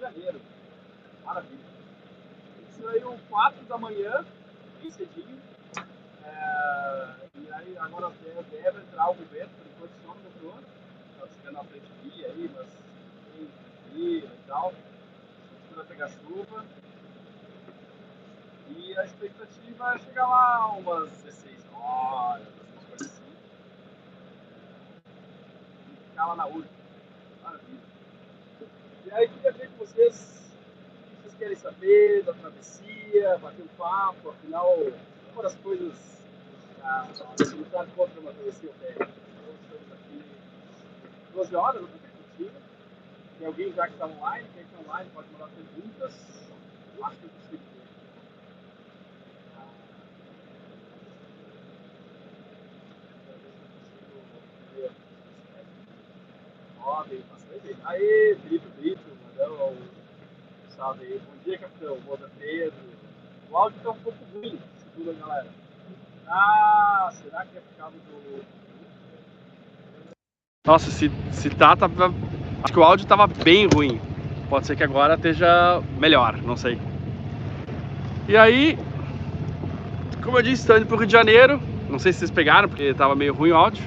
Janeiro. Maravilha. Isso aí, 4 da manhã, bem cedinho. E aí, agora deve entrar algum vento, por enquanto só no metrô. Tá chegando na frente via aí, mas bem tranquilo e tal. Tudo vai pegar chuva. E a expectativa é chegar lá umas 16 horas, umas coisas assim. E ficar lá na urna. Maravilha. E aí, queria ver com vocês o que vocês querem saber da travessia, bater um papo, afinal, uma das coisas a lutar contra uma travessia ao pé. Então, estamos aqui 12 horas, não estou curtindo. Tem alguém já que está online, quem está online pode mandar perguntas. Eu acho que eu consigo ver. Ó, veio bastante. Aê, Brito, mandou um salve aí. Bom dia, capitão. Boa Pedro. O áudio está um pouco ruim, segura, galera. Ah, será que é por causa do... Nossa, se tá, acho que o áudio tava bem ruim. Pode ser que agora esteja melhor, não sei. E aí, como eu disse, estou indo pro Rio de Janeiro. Não sei se vocês pegaram, porque tava meio ruim o áudio.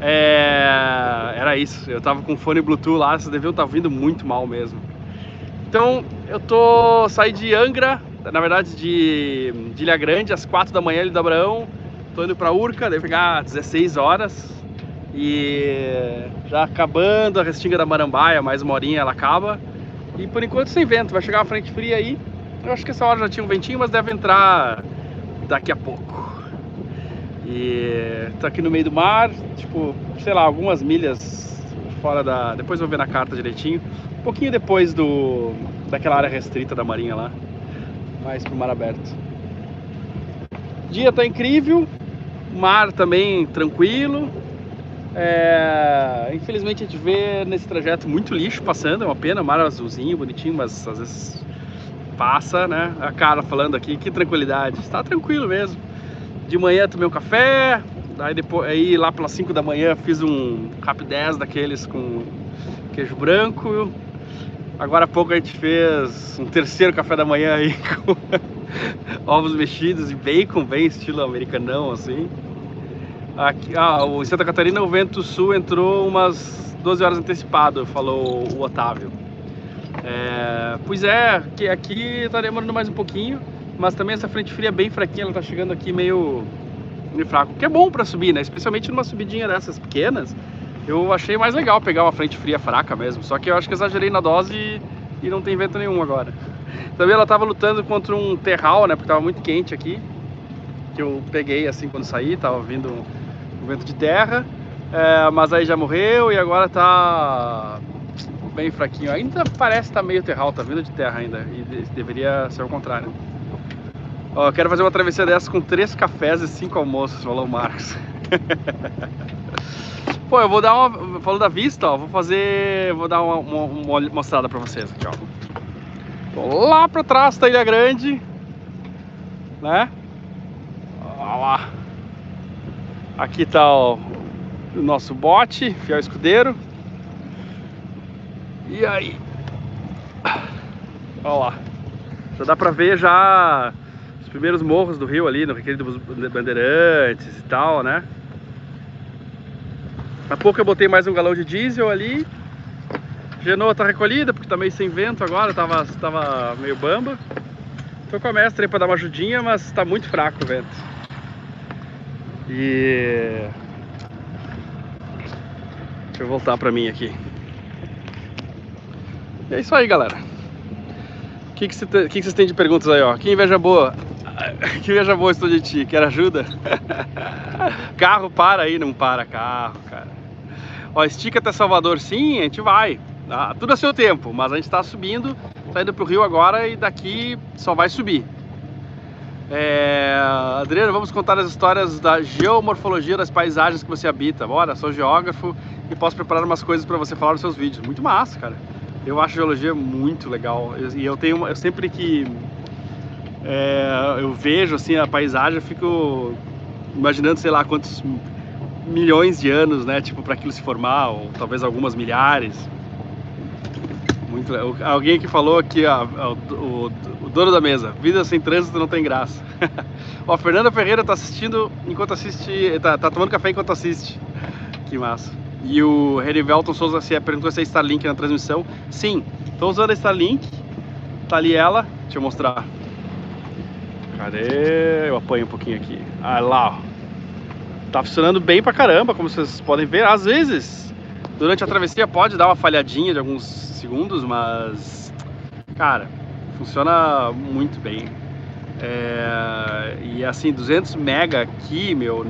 Era isso, eu tava com fone Bluetooth lá, vocês deviam estar ouvindo muito mal mesmo. Então, saí de Angra, na verdade de Ilha Grande, às 4 da manhã, Ilha do Abraão. Tô indo pra Urca, devo pegar 16 horas. E já acabando a Restinga da Marambaia, mais uma horinha ela acaba. E por enquanto sem vento, vai chegar uma frente fria aí. Eu acho que essa hora já tinha um ventinho, mas deve entrar daqui a pouco. E tá aqui no meio do mar, tipo, sei lá, algumas milhas fora da... Depois eu vou ver na carta direitinho. Um pouquinho depois daquela área restrita da marinha lá. Mais pro mar aberto. O dia tá incrível. O mar também tranquilo. Infelizmente a gente vê nesse trajeto muito lixo passando, é uma pena, mar azulzinho, bonitinho, mas às vezes passa, né? A cara falando aqui, que tranquilidade, está tranquilo mesmo. De manhã tomei um café, aí lá pelas 5 da manhã fiz um rapidez daqueles com queijo branco. Agora há pouco a gente fez um terceiro café da manhã aí com ovos mexidos e bacon, bem estilo americanão assim. Aqui, em Santa Catarina o vento sul entrou umas 12 horas antecipado, falou o Otávio. Pois é, que aqui tá demorando mais um pouquinho, mas também essa frente fria é bem fraquinha, ela tá chegando aqui meio fraco, que é bom pra subir, né? Especialmente numa subidinha dessas pequenas, eu achei mais legal pegar uma frente fria fraca mesmo, só que eu acho que exagerei na dose e não tem vento nenhum agora. Também ela tava lutando contra um terral, né? Porque tava muito quente aqui, que eu peguei assim quando saí, tava vindo um vento de terra, mas aí já morreu e agora tá bem fraquinho. Ainda parece que tá meio terral, tá vindo de terra ainda, e deveria ser o contrário. Ó, quero fazer uma travessia dessa com 3 cafés e 5 almoços, falou o Marcos. Pô, eu vou dar uma... Falou da vista, ó, vou dar uma mostrada pra vocês aqui, ó. Tô lá pra trás da Ilha Grande, né? Olha lá. Aqui tá o nosso bote, fiel escudeiro. E aí? Olha lá. Já dá pra ver já os primeiros morros do rio ali, no Recreio dos Bandeirantes e tal, né? Há pouco eu botei mais um galão de diesel ali. Genoa tá recolhida porque tá meio sem vento agora, tava meio bamba. Tô com a mestra aí pra dar uma ajudinha, mas tá muito fraco o vento. E... deixa eu voltar pra mim aqui. E é isso aí, galera. O que vocês têm de perguntas aí, ó? Que inveja boa. Que inveja boa estou de ti. Quer ajuda? Carro para aí, não para carro, cara. Ó, estica até Salvador, sim, a gente vai. Tudo a seu tempo, mas a gente tá subindo, tá indo pro Rio agora e daqui só vai subir. Adriano, vamos contar as histórias da geomorfologia das paisagens que você habita. Bora, sou geógrafo e posso preparar umas coisas para você falar nos seus vídeos. Muito massa, cara. Eu acho geologia muito legal. E eu sempre que eu vejo assim a paisagem, eu fico imaginando, sei lá, quantos milhões de anos, né, tipo, para aquilo se formar, ou talvez algumas milhares. muito. Alguém que falou aqui, ó, o dono da mesa, vida sem trânsito não tem graça. Ó, a Fernanda Ferreira tá assistindo enquanto assiste, tá tomando café enquanto assiste. Que massa. E o Herivelton Souza perguntou se é Starlink na transmissão. Sim, tô usando a Starlink. Tá ali ela, deixa eu mostrar. Cadê? Eu apanho um pouquinho aqui. Ah, lá, ó. Tá funcionando bem pra caramba, como vocês podem ver. Às vezes, durante a travessia pode dar uma falhadinha de alguns segundos, mas, cara, funciona muito bem. E assim, 200 mega aqui, meu,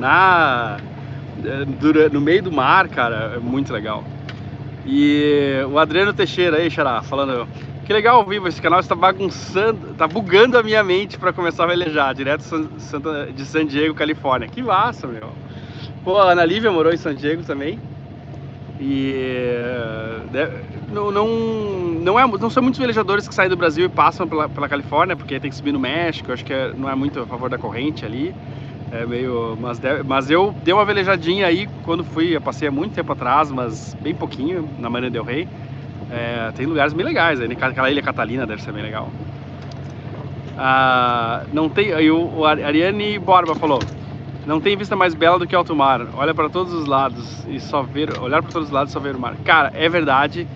no meio do mar, cara, é muito legal. E o Adriano Teixeira aí, Xará, falando: que legal ao vivo, esse canal está bagunçando, tá bugando a minha mente para começar a velejar, direto de San Diego, Califórnia. Que massa, meu. Pô, a Ana Lívia morou em San Diego também. E não são muitos velejadores que saem do Brasil e passam pela Califórnia, porque tem que subir no México. Acho que não é muito a favor da corrente ali. É meio, mas eu dei uma velejadinha aí quando fui. Eu passei há muito tempo atrás, mas bem pouquinho, na Marina del Rey. Tem lugares bem legais aí, aquela Ilha Catalina deve ser bem legal. Não tem, aí o Ariane Borba falou: não tem vista mais bela do que alto mar. Olha para todos os lados e olhar para todos os lados e só ver o mar. Cara, é verdade.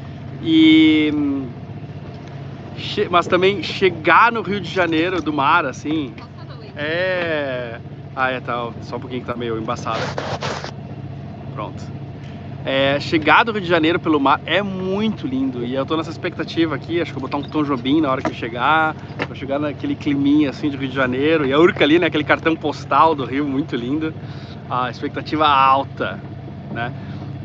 Mas também chegar no Rio de Janeiro do mar, assim, tá, só um pouquinho que tá meio embaçado. Pronto. Chegar do Rio de Janeiro pelo mar é muito lindo. E eu tô nessa expectativa aqui, acho que vou botar um Tom Jobim na hora que eu chegar. Vou chegar naquele climinha assim de Rio de Janeiro. E a Urca ali, né, aquele cartão postal do Rio, muito lindo. A expectativa alta, né?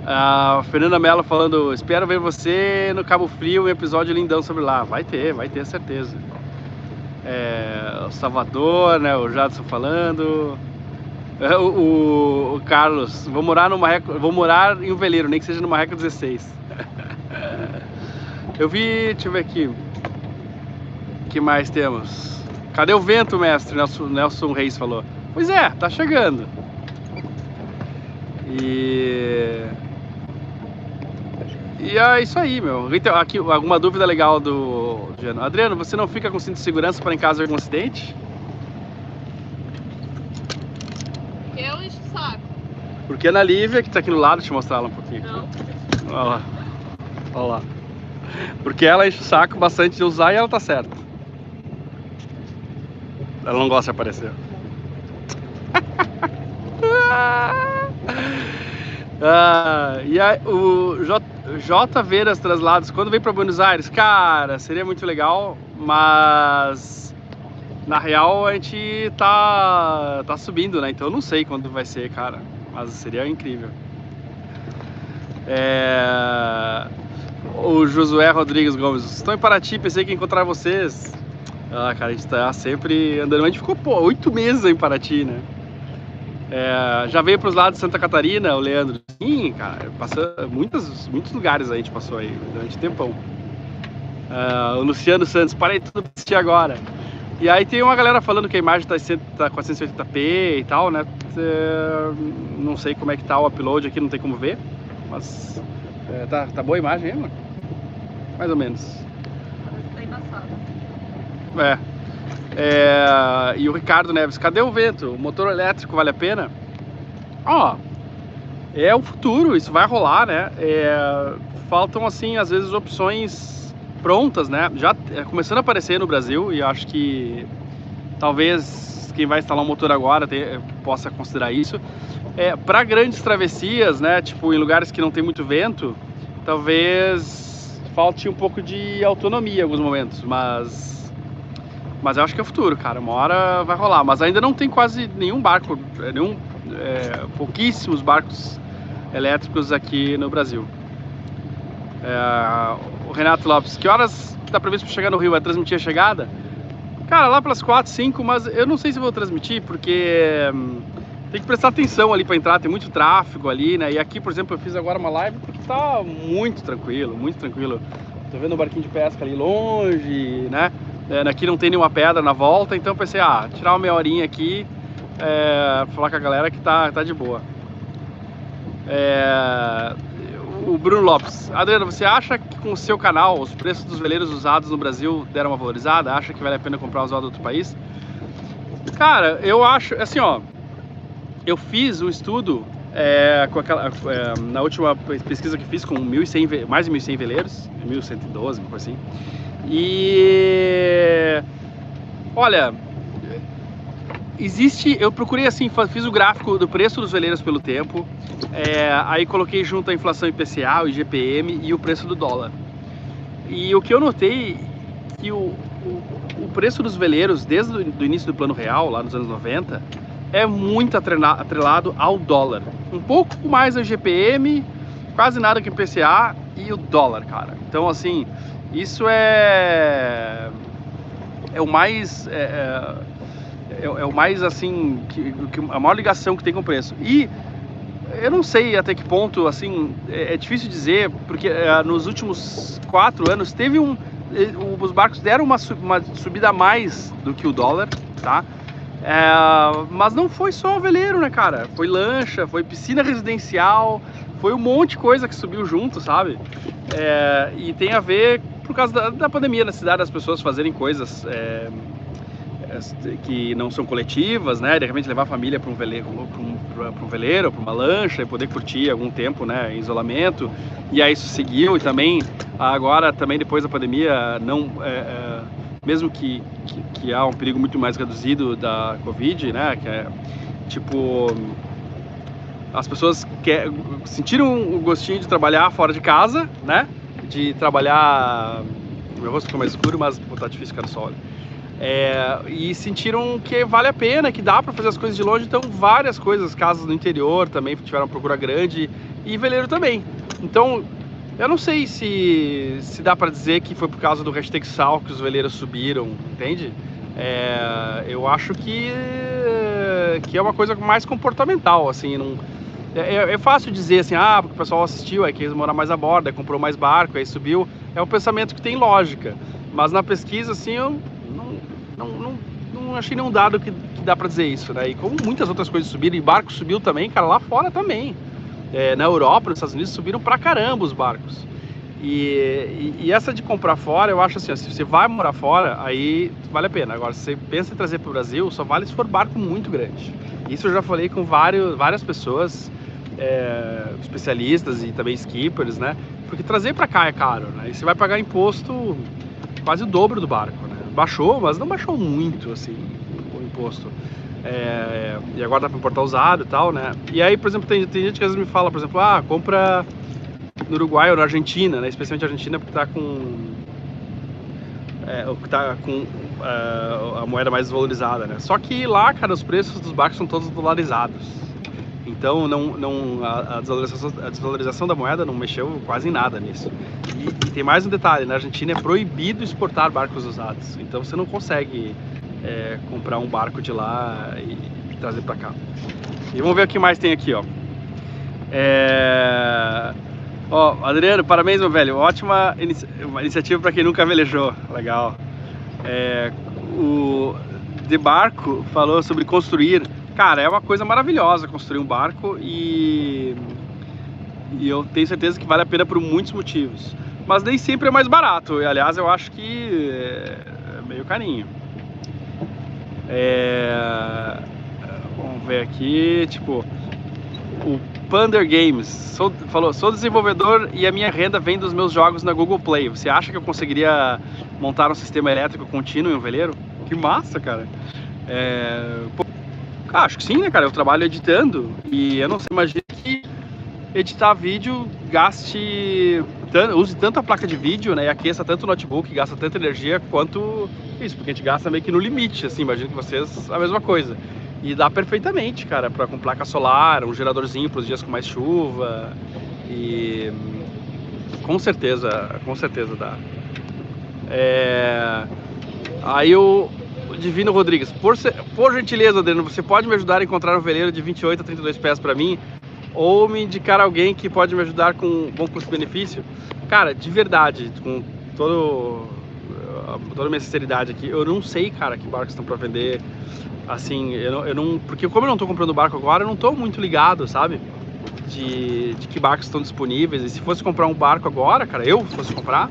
A Fernanda Mello falando: espero ver você no Cabo Frio, um episódio lindão sobre lá. Vai ter certeza. O Salvador, né, o Jadson falando. O Carlos: vou morar em um veleiro, nem que seja no Marreco 16. Eu vi, deixa eu ver aqui. O que mais temos? Cadê o vento, mestre? Nelson Reis falou. Pois é, tá chegando. E é isso aí, meu. Aqui, alguma dúvida legal do Adriano: você não fica com cinto de segurança para em caso de algum acidente? Eu encho o saco. Porque a Ana Lívia, que tá aqui no lado, deixa eu mostrar ela um pouquinho. Não. Olha lá. Porque ela enche o saco bastante de usar e ela tá certa. Ela não gosta de aparecer. E aí, o J Veras Traslados, quando vem para Buenos Aires, cara, seria muito legal, mas na real a gente tá subindo, né? Então eu não sei quando vai ser, cara, mas seria incrível. O Josué Rodrigues Gomes: estou em Paraty, pensei que ia encontrar vocês. Cara, a gente tá sempre andando, a gente ficou 8 meses em Paraty, né? Já veio para os lados de Santa Catarina, o Leandro. Sim, cara, passou muitos lugares a gente passou aí durante tempão. O Luciano Santos: parei tudo pra assistir agora. E aí tem uma galera falando que a imagem tá 480p e tal, né? Não sei como é que tá o upload aqui, não tem como ver. Mas tá boa a imagem aí, mano? Mais ou menos. Tá embaçado. E o Ricardo Neves: cadê o vento? O motor elétrico vale a pena? É o futuro, isso vai rolar, né? Faltam, assim, às vezes opções prontas, né? Já começando a aparecer no Brasil, e acho que talvez quem vai instalar um motor agora possa considerar isso. Para grandes travessias, né? Tipo, em lugares que não tem muito vento, talvez falte um pouco de autonomia em alguns momentos, mas eu acho que é o futuro, cara. Uma hora vai rolar, mas ainda não tem quase nenhum barco, pouquíssimos barcos elétricos aqui no Brasil. O Renato Lopes: que horas que tá previsto para chegar no Rio? Vai transmitir a chegada? Cara, lá pelas 4, 5, mas eu não sei se vou transmitir, porque tem que prestar atenção ali para entrar, tem muito tráfego ali, né? E aqui, por exemplo, eu fiz agora uma live porque tá muito tranquilo, muito tranquilo. Tô vendo um barquinho de pesca ali longe, né? Aqui não tem nenhuma pedra na volta, então eu pensei, tirar uma meia horinha aqui, falar com a galera que tá de boa. o Bruno Lopes. Adriano, você acha que com o seu canal os preços dos veleiros usados no Brasil deram uma valorizada? Acha que vale a pena comprar usado em outro país? Cara, eu acho, assim, ó, eu fiz um estudo na última pesquisa que fiz com 1.100, mais de 1.100 veleiros, 1.112, uma coisa assim. E olha, eu procurei assim, fiz o gráfico do preço dos veleiros pelo tempo, aí coloquei junto a inflação IPCA, o IGPM e o preço do dólar. E o que eu notei que o preço dos veleiros desde o início do Plano Real, lá nos anos 90, é muito atrelado ao dólar. Um pouco mais ao IGPM, quase nada que o IPCA e o dólar, cara. Então, assim, isso é o mais o mais assim a maior ligação que tem com o preço. E eu não sei até que ponto, assim, é difícil dizer, porque nos últimos 4 anos teve os barcos deram uma subida a mais do que o dólar, tá? Mas não foi só o veleiro, né, cara? Foi lancha, foi piscina residencial, foi um monte de coisa que subiu junto, sabe? E tem a ver por causa da pandemia na cidade, as pessoas fazerem coisas que não são coletivas, né? De repente levar a família para um veleiro, para uma lancha e poder curtir algum tempo, né, em isolamento. E aí isso seguiu, e também agora também depois da pandemia mesmo que há um perigo muito mais reduzido da Covid, né? Que é tipo as pessoas sentiram o gostinho de trabalhar fora de casa, né? De trabalhar, meu rosto ficou mais escuro, mas tá difícil ficar no sol. E sentiram que vale a pena, que dá para fazer as coisas de longe. Então várias coisas, casas no interior também tiveram uma procura grande, e veleiro também. Então eu não sei se dá para dizer que foi por causa do #sal que os veleiros subiram, entende? Eu acho que é uma coisa mais comportamental, assim. Não, é fácil dizer assim, porque o pessoal assistiu, aí quis morar mais a bordo, aí comprou mais barco, aí subiu. É um pensamento que tem lógica, mas na pesquisa, assim, eu não achei nenhum dado que dá pra dizer isso, né? E como muitas outras coisas subiram, e barco subiu também, cara, lá fora também. Na Europa, nos Estados Unidos, subiram pra caramba os barcos. E essa de comprar fora, eu acho assim, ó, se você vai morar fora, aí vale a pena. Agora, se você pensa em trazer pro Brasil, só vale se for barco muito grande. Isso eu já falei com várias pessoas, especialistas e também skippers, né? Porque trazer pra cá é caro, né? E você vai pagar imposto quase o dobro do barco, né? Baixou, mas não baixou muito, assim, o imposto. E agora dá para importar usado e tal, né? E aí, por exemplo, tem gente que às vezes me fala, por exemplo, compra no Uruguai ou na Argentina, né? Especialmente a Argentina, porque tá com a moeda mais desvalorizada, né? Só que lá, cara, os preços dos barcos são todos dolarizados. Então a desvalorização da moeda não mexeu quase em nada nisso. E tem mais um detalhe, na Argentina é proibido exportar barcos usados. Então você não consegue comprar um barco de lá e trazer para cá. E vamos ver o que mais tem aqui, ó. Adriano, parabéns, meu velho. Ótima iniciativa para quem nunca velejou. Legal. O De Barco falou sobre construir. Cara, é uma coisa maravilhosa construir um barco, e eu tenho certeza que vale a pena por muitos motivos. Mas nem sempre é mais barato. E, aliás, eu acho que é meio carinho. Vamos ver aqui, tipo, o Pander Games falou: sou desenvolvedor e a minha renda vem dos meus jogos na Google Play. Você acha que eu conseguiria montar um sistema elétrico contínuo em um veleiro? Que massa, cara. Acho que sim, né, cara? Eu trabalho editando e eu não sei, imagina que editar vídeo use tanto a placa de vídeo, né, e aqueça tanto o notebook, gasta tanta energia quanto isso, porque a gente gasta meio que no limite, assim. Imagino que vocês a mesma coisa. E dá perfeitamente, cara, com placa solar, um geradorzinho para os dias com mais chuva, e com certeza dá. Aí o Divino Rodrigues: por gentileza, Adriano, você pode me ajudar a encontrar um veleiro de 28 a 32 pés para mim? Ou me indicar alguém que pode me ajudar com um bom custo-benefício? Cara, de verdade, com toda a minha sinceridade aqui, eu não sei, cara, que barcos estão para vender. Assim, eu não, porque como eu não tô comprando barco agora, eu não tô muito ligado, sabe? de que barcos estão disponíveis. E se fosse comprar um barco agora, cara, eu fosse comprar,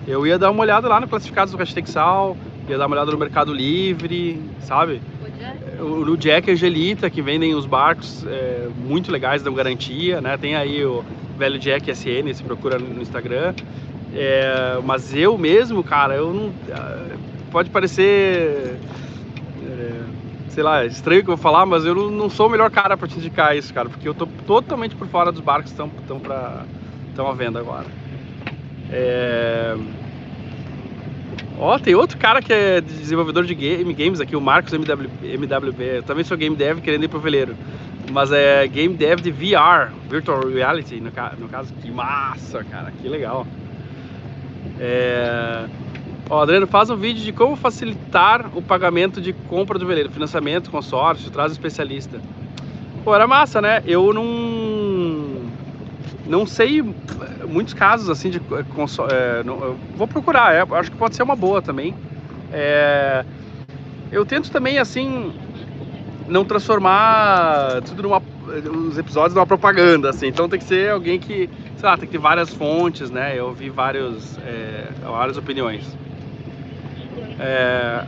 eu ia dar uma olhada lá no Classificados do Hashtexal, ia dar uma olhada no Mercado Livre, sabe? No Jack Angelita, que vendem os barcos muito legais, dão garantia, né? Tem aí o Velho Jack SN, se procura no Instagram. Mas eu mesmo, cara, eu não... Pode parecer... sei lá, estranho que eu vou falar, mas eu não sou o melhor cara para te indicar isso, cara, porque eu tô totalmente por fora dos barcos que estão à venda agora. Ó, tem outro cara que é desenvolvedor de games aqui, o Marcos MWB. Eu também sou game dev querendo ir pro veleiro, mas é game dev de VR, Virtual Reality, no caso. Que massa, cara, que legal. Ó, Adriano, faz um vídeo de como facilitar o pagamento de compra do veleiro, financiamento, consórcio, traz um especialista. Pô, era massa, né? Eu não sei muitos casos assim de consórcio. Eu vou procurar, acho que pode ser uma boa também. Eu tento também, assim, não transformar tudo os episódios numa propaganda, assim. Então tem que ser alguém que, sei lá, tem que ter várias fontes, né? Eu ouvi várias opiniões. A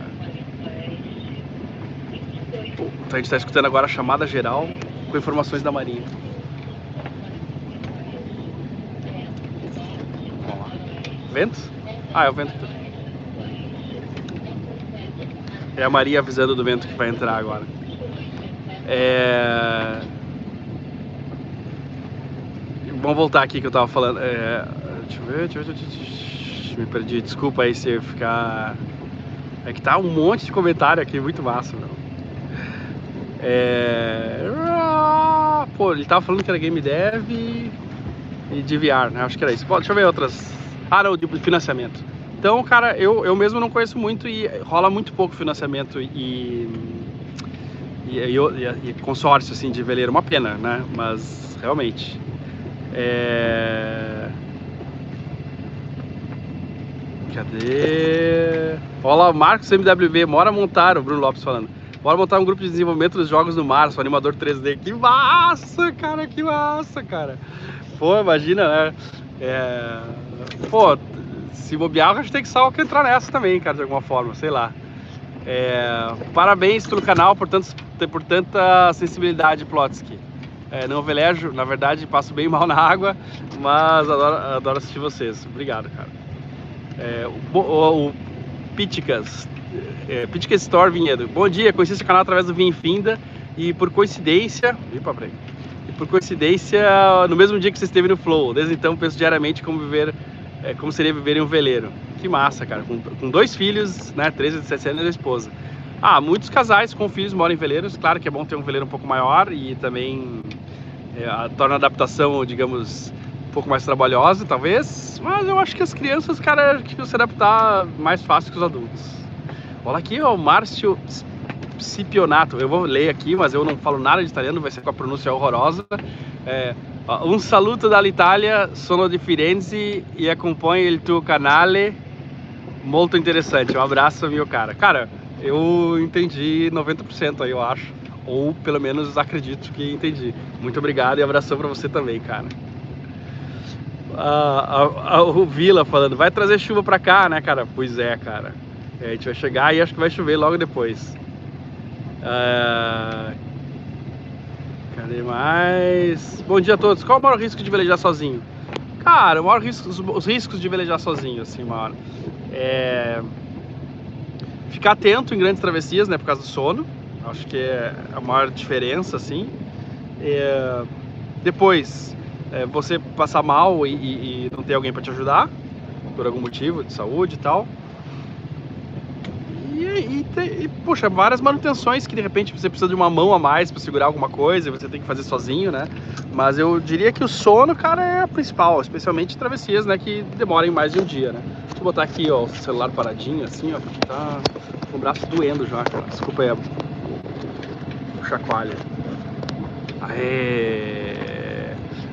gente está escutando agora a chamada geral com informações da Marinha. Vamos lá. Vento? É o vento. É a Maria avisando do vento que vai entrar agora. Vamos voltar aqui que eu tava falando. Deixa eu ver. Me perdi, desculpa aí se eu ficar... É que tá um monte de comentário aqui, muito massa, meu. Pô, ele tava falando que era game dev e de VR, né? Acho que era isso. Deixa eu ver outras. Não, de financiamento. Então, cara, eu mesmo não conheço muito e rola muito pouco financiamento e consórcio, assim, de veleiro. Uma pena, né? Mas, realmente... Cadê? Olha, Marcos MWB, bora montar, o Bruno Lopes falando. Bora montar um grupo de desenvolvimento dos jogos no mar, o animador 3D. Que massa, cara, que massa, cara. Pô, imagina, né? Pô, se bobear, a gente tem que entrar nessa também, cara, de alguma forma, sei lá. Parabéns pelo canal, por tanta sensibilidade, Plotsky. Não velejo, na verdade, passo bem mal na água, mas adoro assistir vocês. Obrigado, cara. O Piticas Store Vinhedo. Bom dia, conheci esse canal através do Vinfinda e por coincidência, no mesmo dia que você esteve no Flow. Desde então penso diariamente como seria viver em um veleiro. Que massa, cara. Com 2 filhos, né, 13 e 17 anos e a esposa. Muitos casais com filhos moram em veleiros. Claro que é bom ter um veleiro um pouco maior e também torna a adaptação, digamos, um pouco mais trabalhosa, talvez, mas eu acho que as crianças, cara, que se adaptar mais fácil que os adultos. Olha aqui, ó, o Márcio Scipionato. Eu vou ler aqui, mas eu não falo nada de italiano, vai ser com a pronúncia horrorosa. Un saluto dall'Italia, sono di Firenze e acompanho il tuo canale, molto interessante. Um abraço, meu cara. Cara, eu entendi 90% aí, eu acho. Ou pelo menos acredito que entendi. Muito obrigado e abração pra você também, cara. O Vila falando, vai trazer chuva pra cá, né, cara? Pois é, cara. A gente vai chegar e acho que vai chover logo depois. Cadê mais? Bom dia a todos. Qual é o maior risco de velejar sozinho? Cara, os riscos de velejar sozinho, assim, maior. Ficar atento em grandes travessias, né, por causa do sono. Acho que é a maior diferença, assim. Depois, você passar mal e não ter alguém para te ajudar, por algum motivo, de saúde e tal. Poxa, várias manutenções que de repente você precisa de uma mão a mais para segurar alguma coisa e você tem que fazer sozinho, né? Mas eu diria que o sono, cara, é a principal, especialmente em travessias, né, que demorem mais de um dia, né? Deixa eu botar aqui, ó, o celular paradinho, assim, ó, porque tá com o braço doendo já, cara. Desculpa aí, o chacoalho.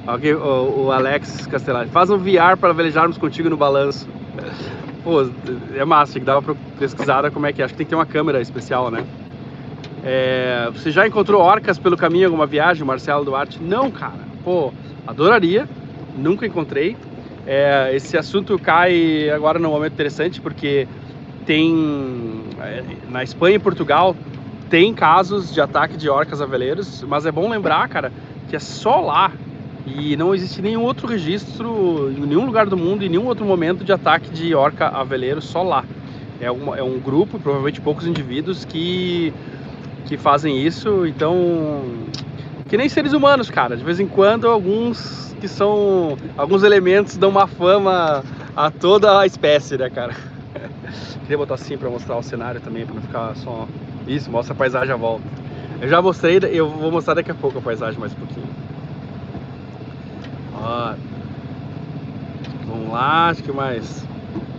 Aqui, o Alex Castellari, faz um VR para velejarmos contigo no balanço. Pô, é massa, que dava pra pesquisar como é que é. Acho que tem que ter uma câmera especial, né? Você já encontrou orcas pelo caminho em alguma viagem, Marcelo Duarte? Não, cara. Pô, adoraria, nunca encontrei. Esse assunto cai agora num momento interessante, porque tem na Espanha e Portugal tem casos de ataque de orcas a veleiros, mas é bom lembrar, cara, que é só lá e não existe nenhum outro registro em nenhum lugar do mundo, em nenhum outro momento de ataque de orca a veleiro, só lá. É um grupo, provavelmente poucos indivíduos que fazem isso, então que nem seres humanos, cara. De vez em quando alguns elementos dão uma fama a toda a espécie, né, cara? Queria botar assim pra mostrar o cenário também, pra não ficar só isso, mostra a paisagem à volta. Eu já mostrei, eu vou mostrar daqui a pouco a paisagem mais um pouquinho. Ó, vamos lá, acho que mais.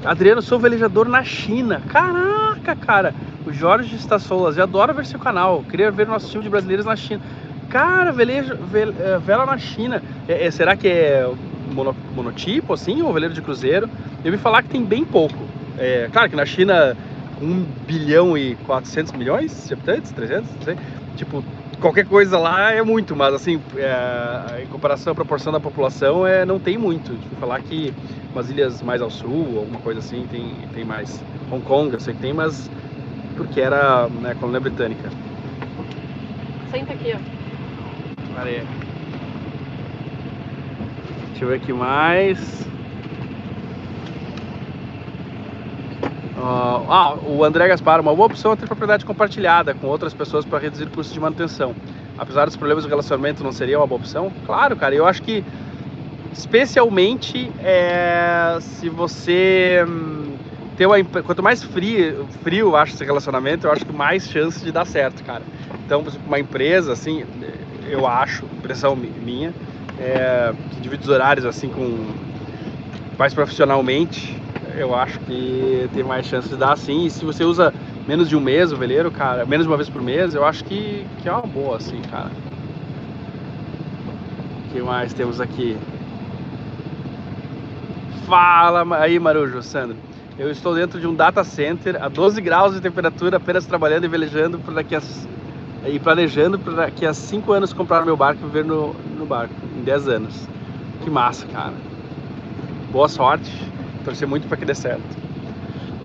Adriano, sou velejador na China. Caraca, cara. O Jorge Stassolas, eu adoro ver seu canal. Queria ver nosso time de brasileiros na China. Cara, vela na China. Será que é monotipo, assim, ou veleiro de cruzeiro? Eu ouvi falar que tem bem pouco. Claro que na China, 1 bilhão e 400 milhões de habitantes, 300, não sei. Tipo, qualquer coisa lá é muito, mas assim, em comparação à proporção da população, não tem muito. Tipo, falar que umas ilhas mais ao sul, alguma coisa assim, tem mais. Hong Kong, eu sei que tem, mas porque era, né, colônia britânica. Senta aqui, ó. Areia. Deixa eu ver aqui mais. O André Gaspar, uma boa opção é ter propriedade compartilhada com outras pessoas para reduzir custos de manutenção. Apesar dos problemas do relacionamento, não seria uma boa opção? Claro, cara, eu acho que especialmente se você quanto mais frio eu acho esse relacionamento, eu acho que mais chance de dar certo, cara. Então, por exemplo, uma empresa, assim, eu acho, impressão minha, que divide os horários assim mais profissionalmente, eu acho que tem mais chance de dar assim. E se você usa menos de um mês o veleiro, cara, menos de uma vez por mês, eu acho que é uma boa, assim, cara. O que mais temos aqui? Fala aí, Marujo, Sandro. Eu estou dentro de um data center a 12 graus de temperatura, apenas trabalhando e velejando planejando para daqui a 5 anos comprar meu barco e viver no barco, em 10 anos. Que massa, cara. Boa sorte. Torcer muito para que dê certo.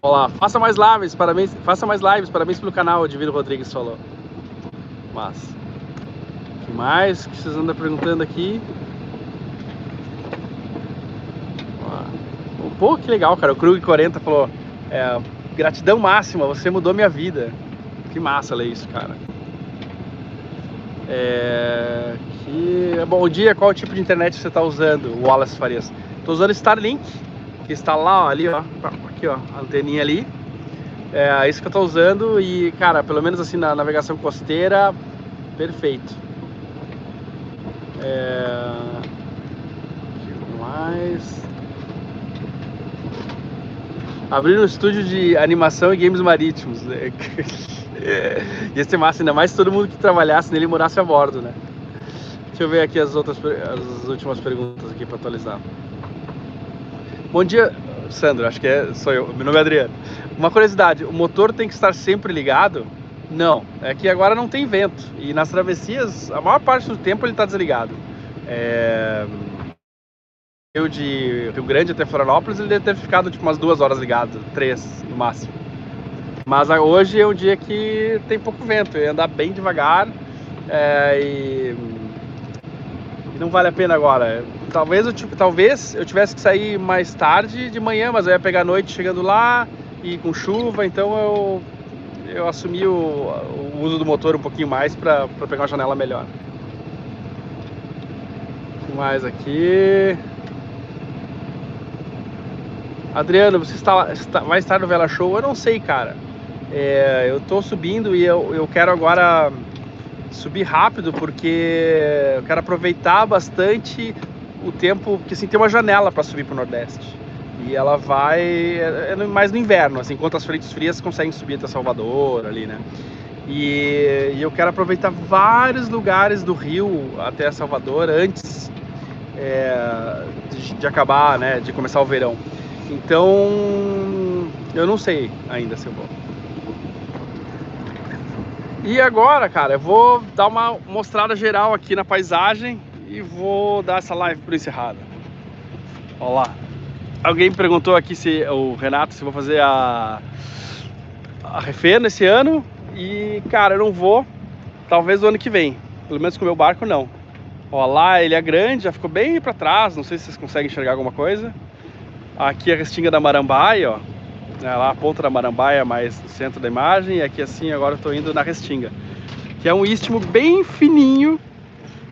Olá, faça mais lives, parabéns pelo canal, o Divino Rodrigues falou. Massa. O que mais que vocês andam perguntando aqui? Pô, que legal, cara. O Krug40 falou: gratidão máxima, você mudou minha vida. Que massa ler isso, cara. Bom dia, qual tipo de internet você está usando, Wallace Farias? Estou usando Starlink, que está lá, ó, ali, ó, aqui, ó, a anteninha ali. É isso que eu estou usando e, cara, pelo menos assim na navegação costeira, perfeito. O que mais? Abrir um estúdio de animação e games marítimos. Ia ser massa, ainda mais se todo mundo que trabalhasse nele morasse a bordo, né? Deixa eu ver aqui as últimas perguntas aqui para atualizar. Bom dia, Sandro, acho que sou eu, meu nome é Adriano. Uma curiosidade, o motor tem que estar sempre ligado? Não, é que agora não tem vento e nas travessias, a maior parte do tempo ele está desligado. Eu de Rio Grande até Florianópolis, ele deve ter ficado tipo umas 2 horas ligado, 3 no máximo. Mas hoje é um dia que tem pouco vento, eu ia andar bem devagar e não vale a pena agora. Talvez eu tivesse que sair mais tarde de manhã, mas eu ia pegar a noite chegando lá e com chuva, então eu assumi o uso do motor um pouquinho mais para pegar uma janela melhor. O que mais aqui? Adriano, você vai estar no Vela Show? Eu não sei, cara. Eu tô subindo e eu quero agora subir rápido, porque eu quero aproveitar bastante o tempo, porque assim, tem uma janela para subir pro Nordeste. E ela vai mais no inverno, assim, enquanto as frentes frias conseguem subir até Salvador ali, né? E eu quero aproveitar vários lugares do Rio até Salvador antes de acabar, né, de começar o verão. Então, eu não sei ainda se eu vou. E agora, cara, eu vou dar uma mostrada geral aqui na paisagem e vou dar essa live por encerrada. Olha lá. Alguém me perguntou aqui, se o Renato, se eu vou fazer a Refena esse ano. E cara, eu não vou, talvez o ano que vem. Pelo menos com o meu barco não. Ó, lá ele é grande, já ficou bem pra trás. Não sei se vocês conseguem enxergar alguma coisa. Aqui a restinga da Marambaia, ó. Lá a ponta da Marambaia mais no centro da imagem. E aqui assim, agora eu tô indo na restinga, que é um istmo bem fininho.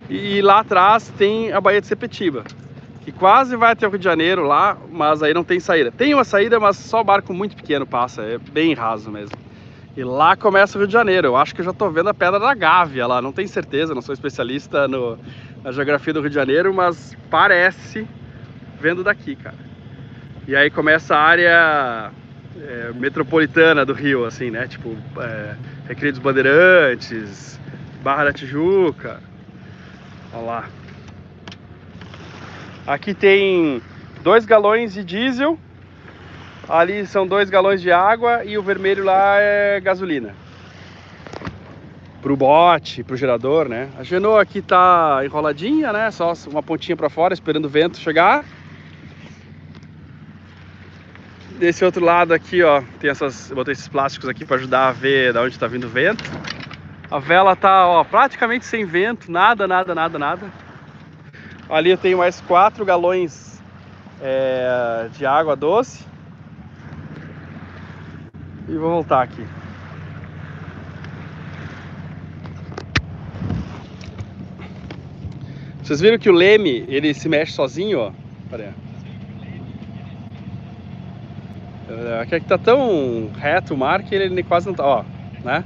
E lá atrás tem a Baía de Sepetiba, que quase vai até o Rio de Janeiro lá, mas aí não tem saída. Tem uma saída, mas só barco muito pequeno passa, é bem raso mesmo. E lá começa o Rio de Janeiro. Eu acho que eu já tô vendo a Pedra da Gávea lá, não tenho certeza, não sou especialista na geografia do Rio de Janeiro, mas parece, vendo daqui, cara. E aí começa a área metropolitana do Rio, assim, né? Tipo, Recreio dos Bandeirantes, Barra da Tijuca. Olha lá. Aqui tem 2 galões de diesel, ali são 2 galões de água e o vermelho lá é gasolina. Pro bote, pro gerador, né? A Genoa aqui tá enroladinha, né? Só uma pontinha para fora, esperando o vento chegar. Desse outro lado aqui, ó, tem eu botei esses plásticos aqui para ajudar a ver de onde tá vindo o vento. A vela tá, ó, praticamente sem vento, nada. Ali eu tenho mais 4 galões de água doce. E vou voltar aqui. Vocês viram que o leme, ele se mexe sozinho, ó. Pera aí. Aqui tá tão reto o mar que ele quase não tá, ó, né?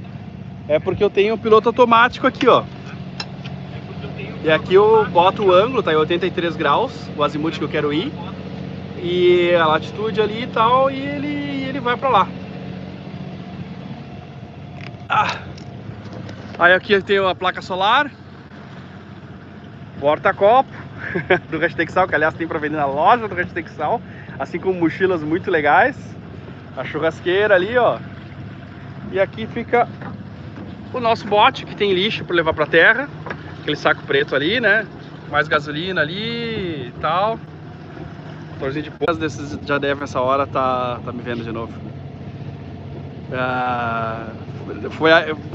É porque eu tenho um piloto automático aqui, ó. E aqui eu boto o ângulo, tá em 83 graus, o azimuth que eu quero ir. E a latitude ali e tal, e ele vai pra lá. Aí aqui eu tenho a placa solar, porta-copo do Hashtexal, que aliás tem pra vender na loja do Hashtexal, assim como mochilas muito legais. A churrasqueira ali, ó. E aqui fica o nosso bote, que tem lixo para levar pra terra, aquele saco preto ali, né? Mais gasolina ali e tal. Motorzinho de poucas desses já deve essa hora tá me vendo de novo.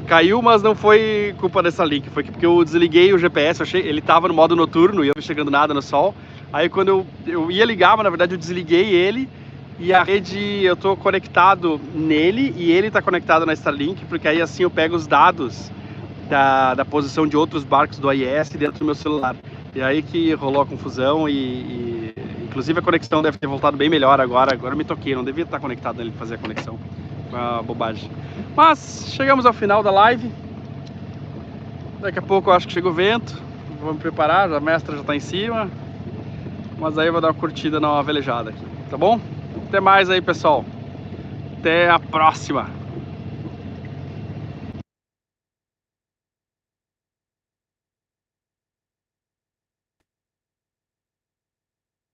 Caiu, mas não foi culpa dessa link, foi porque eu desliguei o GPS, ele tava no modo noturno e eu não chegando nada no sol. Aí quando eu ia ligar, mas na verdade eu desliguei ele. E a rede, eu tô conectado nele e ele tá conectado na Starlink, porque aí assim eu pego os dados da posição de outros barcos do AIS dentro do meu celular. E aí que rolou a confusão e inclusive a conexão deve ter voltado bem melhor agora. Agora eu me toquei, não devia estar conectado nele pra fazer a conexão. Uma bobagem. Mas chegamos ao final da live. Daqui a pouco eu acho que chega o vento. Vou me preparar, a mestra já tá em cima. Mas aí eu vou dar uma curtida na velejada aqui, tá bom? Até mais aí, pessoal. Até a próxima.